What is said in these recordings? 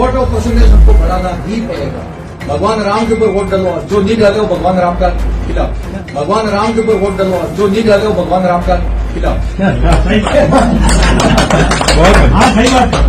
Vote of percentage हमको बढ़ाना ही पड़ेगा। भगवान राम के ऊपर वोट डलवाओ, जो नहीं डाले वो भगवान राम का खिलाफ। भगवान राम के ऊपर वोट डलवाओ, जो नहीं डाले वो भगवान राम का खिलाफ। सही बात।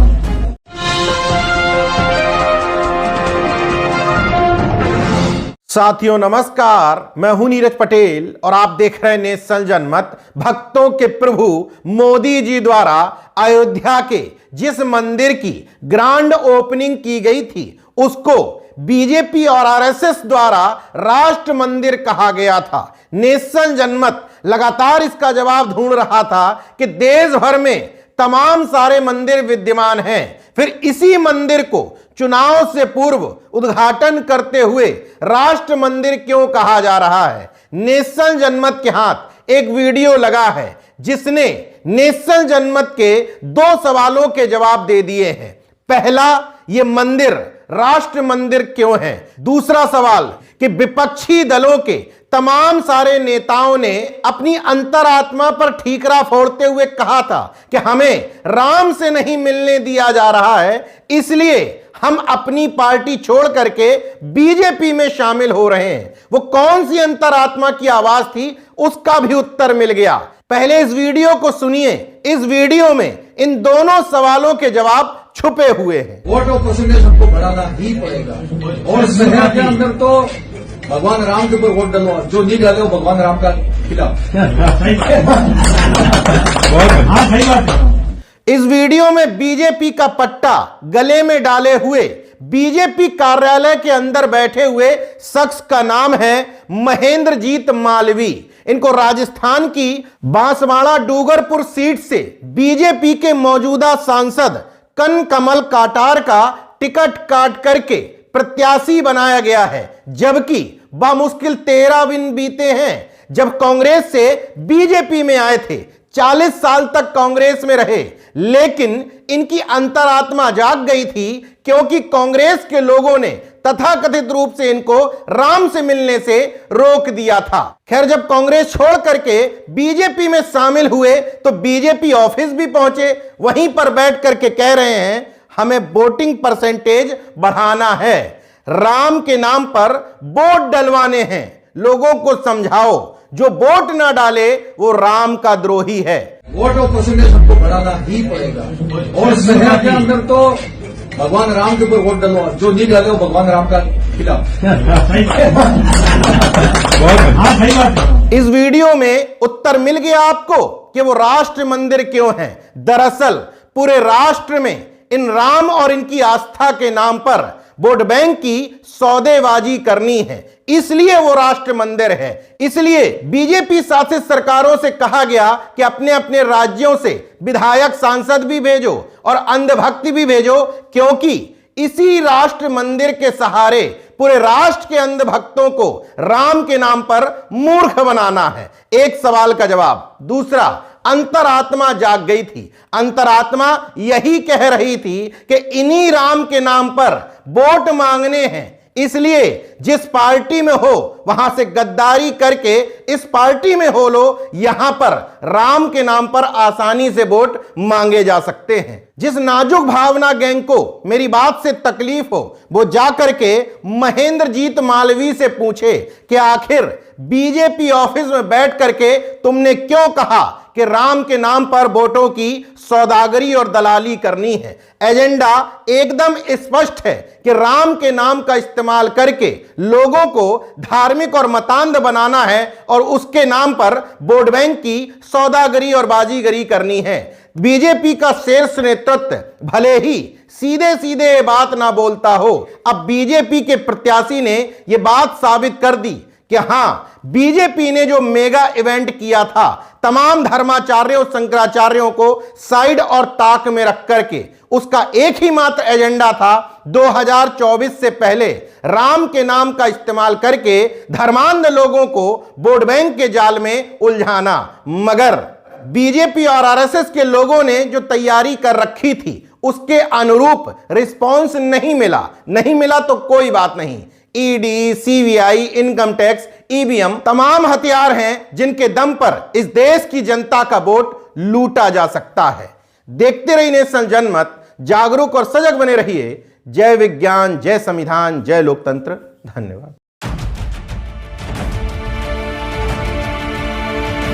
साथियों नमस्कार, मैं हूं नीरज पटेल और आप देख रहे हैं नेशनल जनमत। भक्तों के प्रभु मोदी जी द्वारा अयोध्या के जिस मंदिर की ग्रांड ओपनिंग की गई थी उसको बीजेपी और आरएसएस द्वारा राष्ट्र मंदिर कहा गया था। नेशनल जनमत लगातार इसका जवाब ढूंढ रहा था कि देश भर में तमाम सारे मंदिर विद्यमान हैं, फिर इसी मंदिर को चुनाव से पूर्व उद्घाटन करते हुए राष्ट्र मंदिर क्यों कहा जा रहा है। नेशनल जनमत के हाथ एक वीडियो लगा है जिसने नेशनल जनमत के दो सवालों के जवाब दे दिए हैं। पहला, ये मंदिर राष्ट्र मंदिर क्यों है। दूसरा सवाल कि विपक्षी दलों के तमाम सारे नेताओं ने अपनी अंतरात्मा पर ठीकरा फोड़ते हुए कहा था कि हमें राम से नहीं मिलने दिया जा रहा है, इसलिए हम अपनी पार्टी छोड़ करके बीजेपी में शामिल हो रहे हैं। वो कौन सी अंतरात्मा की आवाज थी, उसका भी उत्तर मिल गया। पहले इस वीडियो को सुनिए। इस वीडियो में इन दोनों सवालों के जवाब छुपे हुए हैं। वोट ऑफ परसेंटेज हमको बढ़ाना ही पड़ेगा और शहर के अंदर तो भगवान राम के ऊपर वोट डलवाओ, जो नहीं डाले वो भगवान राम का खिलाफ। सही बात। इस वीडियो में बीजेपी का पट्टा गले में डाले हुए बीजेपी कार्यालय के अंदर बैठे हुए शख्स का नाम है महेंद्रजीत मालवी। इनको राजस्थान की बांसवाड़ा डूंगरपुर सीट से बीजेपी के मौजूदा सांसद कनकमल काटार का टिकट काट करके प्रत्याशी बनाया गया है, जबकि बामुश्किल 13 दिन बीते हैं जब कांग्रेस से बीजेपी में आए थे। 40 साल तक कांग्रेस में रहे, लेकिन इनकी अंतरात्मा जाग गई थी क्योंकि कांग्रेस के लोगों ने तथाकथित रूप से इनको राम से मिलने से रोक दिया था। खैर, जब कांग्रेस छोड़ करके बीजेपी में शामिल हुए तो बीजेपी ऑफिस भी पहुंचे, वहीं पर बैठ करके कह रहे हैं हमें वोटिंग परसेंटेज बढ़ाना है, राम के नाम पर वोट डलवाने हैं, लोगों को समझाओ, जो वोट ना डाले वो राम का द्रोही है। वोट ऑफ परसेंटेज हमको बढ़ाना ही पड़ेगा और शहर के अंदर तो भगवान राम के ऊपर वोट डलवाओ, जो नहीं डाले वो भगवान राम का खिलाफ। सही बात। इस वीडियो में उत्तर मिल गया आपको कि वो राष्ट्र मंदिर क्यों है। दरअसल पूरे राष्ट्र में इन राम और इनकी आस्था के नाम पर वोट बैंक की सौदेबाजी करनी है, इसलिए वो राष्ट्र मंदिर है। इसलिए बीजेपी शासित सरकारों से कहा गया कि अपने अपने राज्यों से विधायक सांसद भी भेजो और अंधभक्त भी भेजो, क्योंकि इसी राष्ट्र मंदिर के सहारे पूरे राष्ट्र के अंधभक्तों को राम के नाम पर मूर्ख बनाना है। एक सवाल का जवाब। दूसरा, अंतरात्मा जाग गई थी। अंतरात्मा यही कह रही थी कि इन्हीं राम के नाम पर वोट मांगने हैं, इसलिए जिस पार्टी में हो वहां से गद्दारी करके इस पार्टी में हो लो, यहां पर राम के नाम पर आसानी से वोट मांगे जा सकते हैं। जिस नाजुक भावना गैंग को मेरी बात से तकलीफ हो वो जाकर के महेंद्रजीत मालवी से पूछे कि आखिर बीजेपी ऑफिस में बैठ करके तुमने क्यों कहा कि राम के नाम पर वोटों की सौदागरी और दलाली करनी है। एजेंडा एकदम स्पष्ट है कि राम के नाम का इस्तेमाल करके लोगों को धार्मिक और मतांध बनाना है और उसके नाम पर वोट बैंक की सौदागरी और बाजीगरी करनी है। बीजेपी का शीर्ष नेतृत्व भले ही सीधे सीधे बात ना बोलता हो, अब बीजेपी के प्रत्याशी ने यह बात साबित कर दी कि हां, बीजेपी ने जो मेगा इवेंट किया था, तमाम धर्माचार्यों शंकराचार्यों को साइड और ताक में रख करके उसका एक ही मात्र एजेंडा था 2024 से पहले राम के नाम का इस्तेमाल करके धर्मांध लोगों को वोट बैंक के जाल में उलझाना। मगर बीजेपी और आरएसएस के लोगों ने जो तैयारी कर रखी थी उसके अनुरूप रिस्पॉन्स नहीं मिला तो कोई बात नहीं। ED, CBI, income tax, EVM तमाम हथियार हैं जिनके दम पर इस देश की जनता का वोट लूटा जा सकता है। देखते रहिए नेशनल जनमत। जागरूक और सजग बने रहिए। जय विज्ञान, जय संविधान, जय लोकतंत्र। धन्यवाद।